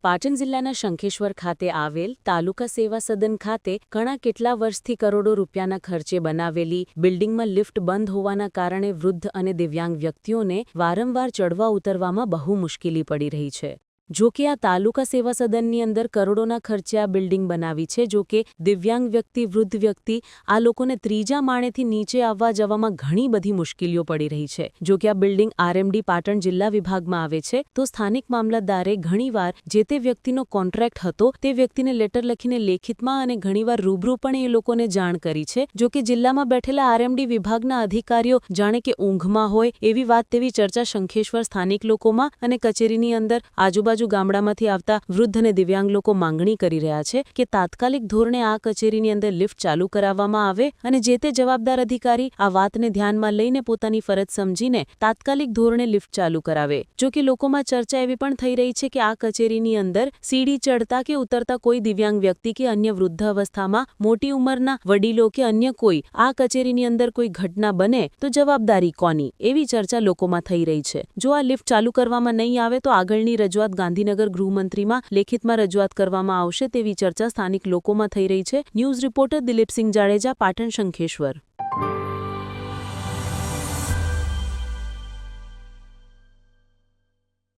પાટણ જિલ્લાના શંખેશ્વર ખાતે આવેલ તાલુકા સેવા સદન ખાતે ઘણા કેટલા વર્ષથી કરોડો રૂપિયાના ખર્ચે બનાવેલી બિલ્ડિંગમાં લિફ્ટ બંધ હોવાના કારણે વૃદ્ધ અને દિવ્યાંગ વ્યક્તિઓને વારંવાર ચડવા ઉતરવામાં બહુ મુશ્કેલી પડી રહી છે। જો કે આ તાલુકા સેવા સદનની અંદર કરોડોના ખર્ચે આ બિલ્ડિંગ બનાવી છે। જો કે દિવ્યાંગ વ્યક્તિ, વૃદ્ધ વ્યક્તિ આ લોકોને ત્રીજા માળેથી નીચે આવવા જવામાં ઘણી બધી મુશ્કેલીઓ પડી રહી છે। જો કે આ બિલ્ડિંગ આરએમડી પાટણ જિલ્લા વિભાગમાં આવે છે તો સ્થાનિક મામલતદારે ઘણીવાર જે તે વ્યક્તિનો કોન્ટ્રાક્ટ હતો તે વ્યક્તિને લેટર લખીને લેખિતમાં અને ઘણીવાર રૂબરૂ પણ એ લોકોને જાણ કરી છે। જો કે જિલ્લામાં બેઠેલા આરએમડી વિભાગના અધિકારીઓ જાણે કે ઊંઘમાં હોય એવી વાત તેવી ચર્ચા શંખેશ્વર સ્થાનિક લોકોમાં અને કચેરીની અંદર આજુબાજુ ગામડામાંથી આવતા વૃદ્ધ અને દિવ્યાંગ લોકો માંગણી કરી રહ્યા છે કે તાત્કાલિક ધોરણે આ કચેરીની અંદર લિફ્ટ ચાલુ કરાવવામાં આવે અને જે તે જવાબદાર અધિકારી આ વાતને ધ્યાનમાં લઈને પોતાની ફરજ સમજીને તાત્કાલિક ધોરણે લિફ્ટ ચાલુ કરાવે। જો કે લોકોમાં ચર્ચા એવી પણ થઈ રહી છે કે આ કચેરીની અંદર સીડી ચડતા કે ઉતરતા કોઈ દિવ્યાંગ વ્યક્તિ કે અન્ય વૃદ્ધ અવસ્થામાં મોટી ઉંમરના વડીલો કે અન્ય કોઈ આ કચેરીની અંદર કોઈ ઘટના બને તો જવાબદારી કોની, એવી ચર્ચા લોકોમાં થઈ રહી છે। જો આ લિફ્ટ ચાલુ કરવામાં નહીં આવે તો આગળની રજૂઆત ગાંધીનગર ગૃહમંત્રીમાં લેખિતમાં રજૂઆત કરવામાં આવશે તેવી ચર્ચા સ્થાનિક લોકોમાં થઈ રહી છે। News reporter Dilipsinh Jadeja, Patan Shankheshwar.